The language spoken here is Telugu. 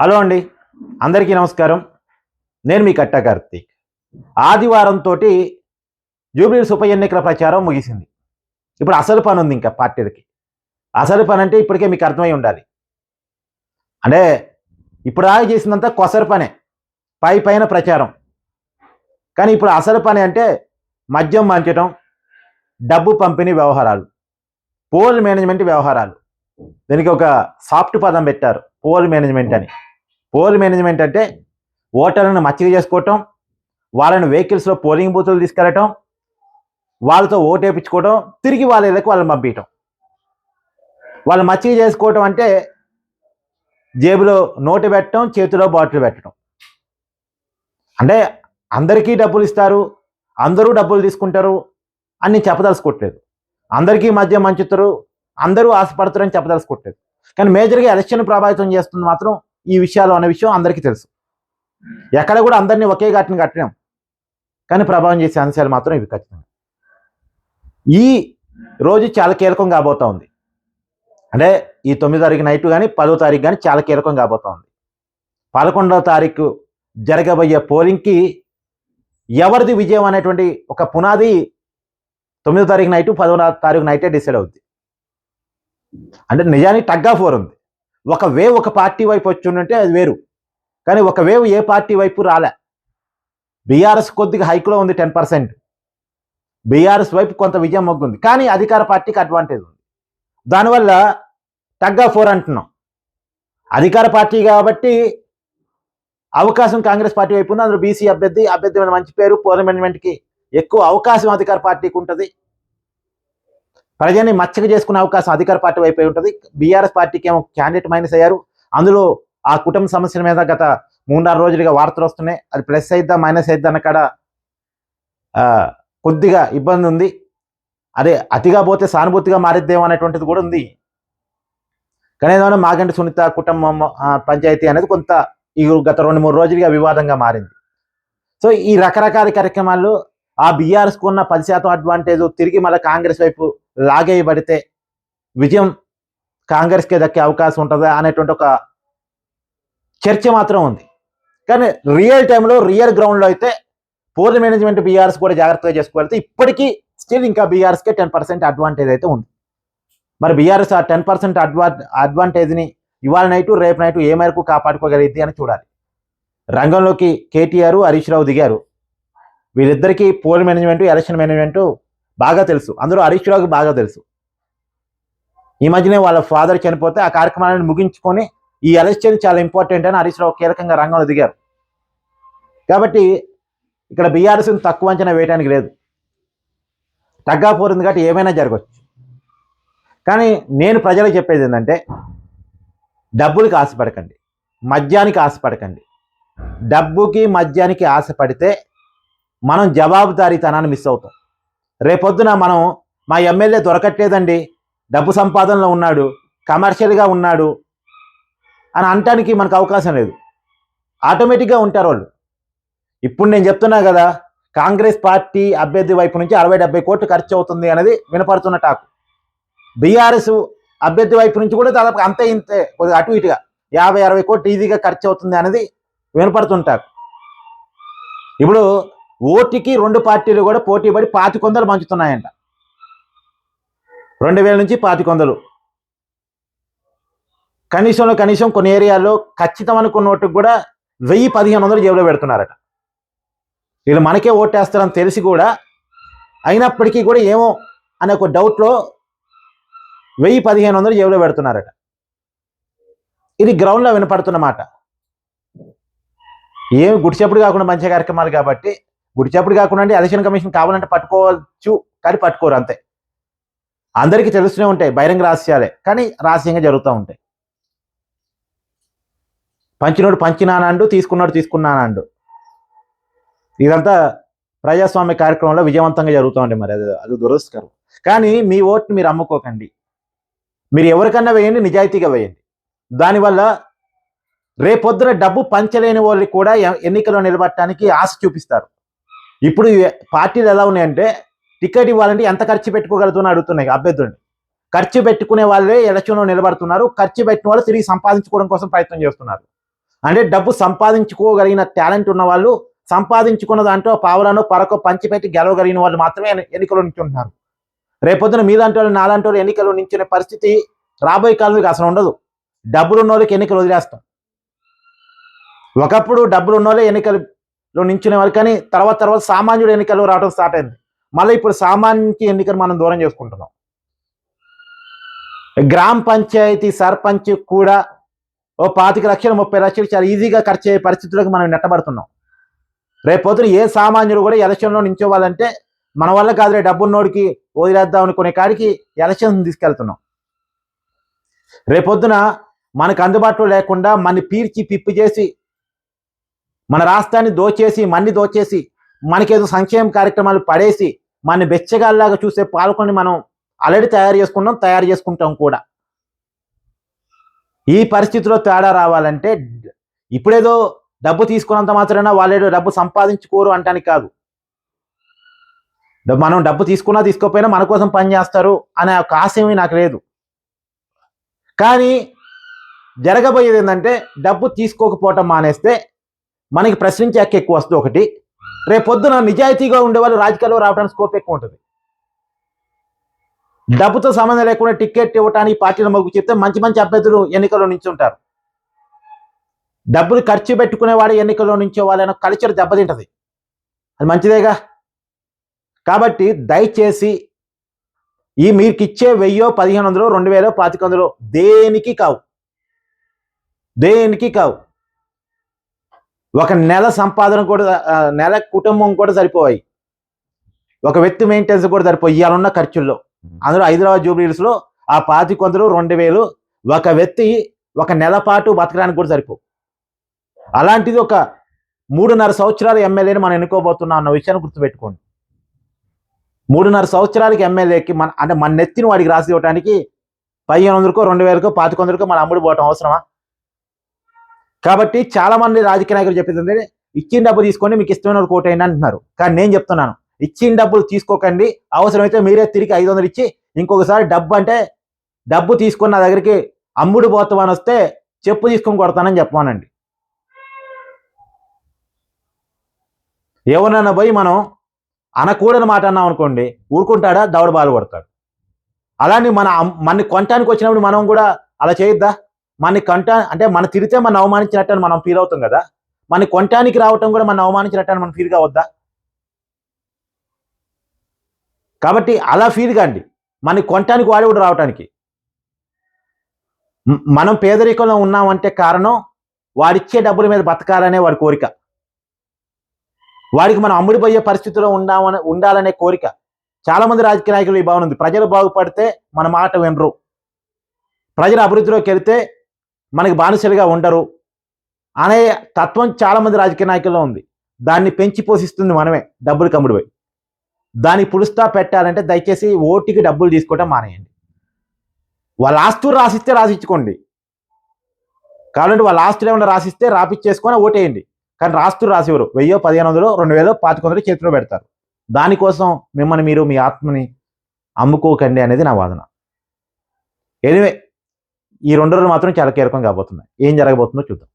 హలో అండి, అందరికీ నమస్కారం. నేను మీ కట్టా కార్తీక్. ఆదివారంతో జూబ్లీహిల్స్ ఉప ఎన్నికల ప్రచారం ముగిసింది. ఇప్పుడు అసలు పని ఉంది. ఇంకా పార్టీలకి అసలు పని అంటే ఇప్పటికే మీకు అర్థమై ఉండాలి. అంటే ఇప్పుడు దాకా చేసిందంతా కొసరు పనే, పైన ప్రచారం. కానీ ఇప్పుడు అసలు పని అంటే మద్యం మంచటం, డబ్బు పంపిణీ వ్యవహారాలు, పోల్ మేనేజ్మెంట్ వ్యవహారాలు. దీనికి ఒక సాఫ్ట్ పదం పెట్టారు, పోల్ మేనేజ్మెంట్ అని. పోల్ మేనేజ్మెంట్ అంటే ఓటర్లను మచ్చిక చేసుకోవటం, వాళ్ళని వెహికల్స్లో పోలింగ్ బూతులు తీసుకెళ్ళటం, వాళ్ళతో ఓటేపించుకోవడం, తిరిగి వాళ్ళ ఇళ్ళకి వాళ్ళని పంపించటం. వాళ్ళు మచ్చిక చేసుకోవటం అంటే జేబులో నోటు పెట్టడం, చేతిలో బాటిల్ పెట్టడం. అంటే అందరికీ డబ్బులు ఇస్తారు, అందరూ డబ్బులు తీసుకుంటారు అని చెప్పదలుచుకోవట్లేదు. అందరికీ మధ్య మంచుతారు, అందరూ ఆశపడతారని చెప్పదలుచుకోవట్లేదు. కానీ మేజర్గా ఎలక్షన్ ప్రభావితం చేస్తుంది మాత్రం ఈ విషయాలు అనే విషయం అందరికీ తెలుసు. ఎక్కడ కూడా అందరినీ ఒకే ఘటన కట్టలేం, కానీ ప్రభావం చేసే అంశాలు మాత్రం ఇవి ఖచ్చితంగా. ఈ రోజు చాలా కీలకం కాబోతా ఉంది. అంటే ఈ 9వ తారీఖు నైట్ కానీ 10వ తారీఖు కానీ చాలా కీలకం కాబోతా ఉంది. 11వ తారీఖు జరగబోయే పోలింగ్కి ఎవరిది విజయం అనేటువంటి ఒక పునాది 9వ తారీఖు నైటు 10వ తారీఖు నైటే డిసైడ్ అవుద్ది. అంటే నిజానికి టగ్ ఆఫ్ వార్ ఉంది. ఒక వేవ్ ఒక పార్టీ వైపు వచ్చి ఉంటే అది వేరు, కానీ ఒక వేవ్ ఏ పార్టీ వైపు రాలే. బీఆర్ఎస్ కొద్దిగా హైక్లో ఉంది, 10%. బీఆర్ఎస్ వైపు కొంత విజయం మొగ్గుంది, కానీ అధికార పార్టీకి అడ్వాంటేజ్ ఉంది. దానివల్ల టగ్ ఆఫ్ వార్ అంటున్నాం. అధికార పార్టీ కాబట్టి అవకాశం కాంగ్రెస్ పార్టీ వైపు ఉంది. అందులో బీసీ అభ్యర్థి మీద మంచి పేరు, పార్లమెంట్కి ఎక్కువ అవకాశం అధికార పార్టీకి ఉంటుంది. ప్రజల్ని మచ్చక చేసుకునే అవకాశం అధికార పార్టీ వైపు ఉంటుంది. బీఆర్ఎస్ పార్టీకి ఏమో క్యాండిడేట్ మైనస్ అయ్యారు. అందులో ఆ కుటుంబ సమస్యల మీద గత 3-4 రోజులుగా వార్తలు వస్తున్నాయి. అది ప్లస్ అయిద్దా మైనస్ అయిద్దా అన్న కాడ కొద్దిగా ఇబ్బంది ఉంది. అదే అతిగా పోతే సానుభూతిగా మారిద్దేమో అనేటువంటిది కూడా ఉంది. కానీ ఏదైనా మాగంటి సునీత కుటుంబం పంచాయతీ అనేది కొంత ఈ గత 2-3 రోజులుగా వివాదంగా మారింది. సో ఈ రకరకాల కార్యక్రమాలు ఆ బీఆర్ఎస్కు ఉన్న 10% అడ్వాంటేజ్ తిరిగి మళ్ళీ కాంగ్రెస్ వైపు లాగేయబడితే విజయం కాంగ్రెస్కే దక్కే అవకాశం ఉంటుందా అనేటువంటి ఒక చర్చ మాత్రం ఉంది. కానీ రియల్ టైంలో రియల్ గ్రౌండ్లో అయితే పోల్ మేనేజ్మెంట్ బీఆర్ఎస్ కూడా జాగ్రత్తగా చేసుకోవాలి. ఇప్పటికీ స్టిల్ ఇంకా బీఆర్ఎస్కే 10% అడ్వాంటేజ్ అయితే ఉంది. మరి బీఆర్ఎస్ ఆ 10% అడ్వాంటేజ్ని ఇవాళ నైటు రేపు నైటు ఏ మేరకు కాపాడుకోగలిగింది అని చూడాలి. రంగంలోకి కేటీఆర్, హరీష్ రావు దిగారు. వీళ్ళిద్దరికీ పోల్ మేనేజ్మెంట్, ఎలక్షన్ మేనేజ్మెంట్ బాగా తెలుసు. అందులో హరీష్ రావుకి బాగా తెలుసు. ఈ మధ్యనే వాళ్ళ ఫాదర్ చనిపోతే ఆ కార్యక్రమాలను ముగించుకొని ఈ ఎలక్షన్ చాలా ఇంపార్టెంట్ అని హరీష్ రావు కీలకంగా రంగంలో దిగారు. కాబట్టి ఇక్కడ బీఆర్ఎస్ని తక్కువ అంచనా వేయడానికి లేదు. తగ్గా పోరింది కాబట్టి ఏమైనా జరగవచ్చు. కానీ నేను ప్రజలకు చెప్పేది ఏంటంటే డబ్బులకి ఆశపడకండి, మద్యానికి ఆశపడకండి. డబ్బుకి మద్యానికి ఆశపడితే మనం జవాబుదారీతనాన్ని మిస్ అవుతాం. రేపొద్దున మనం మా ఎమ్మెల్యే దొరకట్లేదండి, డబ్బు సంపాదనలో ఉన్నాడు, కమర్షియల్గా ఉన్నాడు అని అనటానికి మనకు అవకాశం లేదు. ఆటోమేటిక్గా ఉంటారు వాళ్ళు. ఇప్పుడు నేను చెప్తున్నా కదా, కాంగ్రెస్ పార్టీ అభ్యర్థి వైపు నుంచి 60-70 కోట్లు ఖర్చు అవుతుంది అనేది వినపడుతున్న టాకు. బీఆర్ఎస్ అభ్యర్థి వైపు నుంచి కూడా దాదాపు అంతే ఇంతే, కొద్దిగా అటు ఇటుగా 50-60 కోట్లు ఈజీగా ఖర్చు అవుతుంది అనేది వినపడుతుంటారు. ఇప్పుడు ఓటుకి 2 పార్టీలు కూడా పోటీ పడి 2500 పంచుతున్నాయంట. 2000 నుంచి 2500. కనీసం కొన్ని ఏరియాల్లో ఖచ్చితం అనుకున్న ఓటుకు కూడా 1000-1500 జేబులో పెడుతున్నారట. వీళ్ళు మనకే ఓటేస్తారని తెలిసి కూడా అయినప్పటికీ కూడా ఏమో అనే ఒక డౌట్లో 1000-1500 జేబులో పెడుతున్నారట. ఇది గ్రౌండ్లో వినపడుతున్నమాట. ఏమి గుడిచెప్పుడు కాకుండా మంచి కార్యక్రమాలు కాబట్టి, గుడిచెప్పుడు కాకుండా అంటే ఎలక్షన్ కమిషన్ కావాలంటే పట్టుకోవచ్చు, కానీ పట్టుకోరు అంతే. అందరికీ తెలుస్తూనే ఉంటాయి బహిరంగ రహస్యాలే, కానీ రహస్యంగా జరుగుతూ ఉంటాయి. పంచినోడు పంచినానండు, తీసుకున్నాడు తీసుకున్నానండు. ఇదంతా ప్రజాస్వామ్య కార్యక్రమంలో విజయవంతంగా జరుగుతూ ఉంటాయి. మరి అది దురదృష్టకరం. కానీ మీ ఓటుని మీరు అమ్ముకోకండి. మీరు ఎవరికన్నా వేయండి, నిజాయితీగా వేయండి. దానివల్ల రేపొద్దున డబ్బు పంచలేని వాళ్ళకి కూడా ఎన్నికల్లో నిలబడటానికి ఆశ చూపిస్తారు. ఇప్పుడు పార్టీలు ఎలా ఉన్నాయంటే టికెట్ ఇవ్వాలంటే ఎంత ఖర్చు పెట్టుకోగలుగుతున్నా అడుగుతున్నాయి అభ్యర్థుల్ని. ఖర్చు పెట్టుకునే వాళ్ళే ఎలక్షన్లో నిలబడుతున్నారు. ఖర్చు పెట్టిన వాళ్ళు తిరిగి సంపాదించుకోవడం కోసం ప్రయత్నం చేస్తున్నారు. అంటే డబ్బు సంపాదించుకోగలిగిన టాలెంట్ ఉన్న వాళ్ళు, సంపాదించుకున్న దాంట్లో పావులను పరకో పంచిపెట్టి గెలవగలిగిన వాళ్ళు మాత్రమే ఎన్నికల్లో నించుంటున్నారు. రేపొద్దున మీ దాంట్లో నాలాంటి వాళ్ళు ఎన్నికల్లో నించునే పరిస్థితి రాబోయే కాలంలో అసలు ఉండదు. డబ్బులు ఉన్న వాళ్ళకి ఎన్నికలు వదిలేస్తాం. ఒకప్పుడు డబ్బులు ఉన్న వాళ్ళే ఎన్నికల్లో నించునేవారు, కానీ తర్వాత సామాన్యుడు ఎన్నికల్లో రావడం స్టార్ట్ అయింది. మళ్ళీ ఇప్పుడు సామాన్యుకి ఎన్నికలు మనం దూరం చేసుకుంటున్నాం. గ్రామ పంచాయతీ సర్పంచ్ కూడా ఓ 25 లక్షలు 30 లక్షలు చాలా ఈజీగా ఖర్చు అయ్యే పరిస్థితులకు మనం నెట్టబడుతున్నాం. రేపొద్దున ఏ సామాన్యుడు కూడా ఎలక్షన్లో నించోవాలంటే మన వల్ల కాదులే డబ్బున్నోడికి వదిలేద్దాం అనుకునే కాడికి ఎలక్షన్ తీసుకెళ్తున్నాం. రేపొద్దున మనకు అందుబాటులో లేకుండా మన పీల్చి పిప్పి చేసి మన రాష్ట్రాన్ని దోచేసి మన్ని దోచేసి మనకేదో సంక్షేమ కార్యక్రమాలు పడేసి మన బెచ్చగాల్లాగా చూసే పాలకుని మనం ఆల్రెడీ తయారు చేసుకుంటాం కూడా. ఈ పరిస్థితిలో తేడా రావాలంటే ఇప్పుడేదో డబ్బు తీసుకున్నంత మాత్రాన వాళ్ళేదో డబ్బు సంపాదించుకోరు అంటానికి కాదు. మనం డబ్బు తీసుకున్నా తీసుకోకపోయినా మన కోసం పనిచేస్తారు అనే ఒక ఆశయమే నాకు లేదు. కానీ జరగబోయేది ఏంటంటే డబ్బు తీసుకోకపోవటం మానేస్తే మనకి ప్రశ్నించే హక్కు ఎక్కువ వస్తుంది ఒకటి. రేపొద్దున నిజాయితీగా ఉండేవాళ్ళు రాజకీయాల్లో రావడానికి స్కోప్ ఎక్కువ ఉంటుంది. డబ్బుతో సంబంధం లేకుండా టికెట్ ఇవ్వటానికి పార్టీల మొగ్గు చెప్తే మంచి అభ్యర్థులు ఎన్నికల్లో నించుంటారు. డబ్బులు ఖర్చు పెట్టుకునేవాడు ఎన్నికల్లో నించోవాలన్న కల్చర్ దెబ్బతింటది. అది మంచిదేగా. కాబట్టి దయచేసి ఈ మీకు ఇచ్చే 1000, 1500, 2000, 2500 దేనికి కావు. ఒక నెల సంపాదన కూడా, నెల కుటుంబం కూడా సరిపోయి, ఒక వ్యక్తి మెయింటెనెన్స్ కూడా సరిపోయి ఇవాళ ఖర్చుల్లో. అందులో హైదరాబాద్ జూబ్లీహిల్స్లో ఆ 2500, 2000 ఒక వ్యక్తి ఒక నెల పాటు బతకడానికి కూడా సరిపో. అలాంటిది ఒక 3.5 సంవత్సరాలు ఎమ్మెల్యేని మనం ఎన్నుకోబోతున్నాం అన్న విషయాన్ని గుర్తుపెట్టుకోండి. 3.5 సంవత్సరాలకి ఎమ్మెల్యేకి మన నెత్తిని వాడికి రాసి ఇవ్వడానికి 1500కో 2000కో 2500కో మన అమ్ముడు పోవటం అవసరమా? కాబట్టి చాలా మంది రాజకీయ నాయకులు చెప్పేది ఇచ్చిన డబ్బు తీసుకోండి, మీకు ఇష్టమైన కోటైనా అంటున్నారు. కానీ నేను చెప్తున్నాను, ఇచ్చిన డబ్బులు తీసుకోకండి. అవసరమైతే మీరే తిరిగి 500 ఇచ్చి ఇంకొకసారి డబ్బు తీసుకున్న నా దగ్గరికి అమ్ముడు పోతామని వస్తే చెప్పు తీసుకొని కొడతానని చెప్పానండి. ఎవరన్నా పోయి మనం అనకూడని మాట అన్నాం అనుకోండి, ఊరుకుంటాడా? దవడ బాలు కొడతాడు. అలానే మన కొనటానికి వచ్చినప్పుడు మనం కూడా అలా చేయొద్దా? అంటే మన తిరిగితే మనం అవమానించినట్టు మనం ఫీల్ అవుతాం కదా. మన కొనటానికి రావటం కూడా మనం అవమానించినట్టు మనం ఫీల్ కావద్దా? కాబట్టి అలా ఫీల్ కాండి. మన కొనటానికి వాడి కూడా రావటానికి. మనం పేదరికంలో ఉన్నామంటే కారణం వాడిచ్చే డబ్బుల మీద బతకాలనే వాడి కోరిక. వాడికి మనం అమ్ముడిపోయే పరిస్థితిలో ఉండాలనే కోరిక. చాలా మంది రాజకీయ నాయకులు ఈ భావన ఉంది. ప్రజలు బాగుపడితే మన మాట వినరు, ప్రజల అభివృద్ధిలోకి వెళితే మనకి బానిసలుగా ఉండరు అనే తత్వం చాలా మంది రాజకీయ నాయకుల్లో ఉంది. దాన్ని పెంచి పోషిస్తుంది మనమే, డబ్బులు కమ్ముడిపోయి. దానికి పులుస్తా పెట్టాలంటే దయచేసి ఓటుకి డబ్బులు తీసుకోవటం మానేయండి. వాళ్ళ ఆస్తులు రాసిస్తే రాసిచ్చుకోండి, కావాలంటే వాళ్ళ ఆస్తులు ఏమైనా రాసిస్తే రాపిచ్చేసుకొని ఓటేయండి. కానీ రాస్తులు రాసివ్వరు. 1000, 1500, 2000, 2500 చేతిలో పెడతారు. దానికోసం మిమ్మల్ని మీరు మీ ఆత్మని అమ్ముకోకండి అనేది నా వాదన. ఎనివే, ఈ 2 రోజులు మాత్రం చాలా కీలకం కాబోతున్నాయి. ఏం జరగబోతుందో చూద్దాం.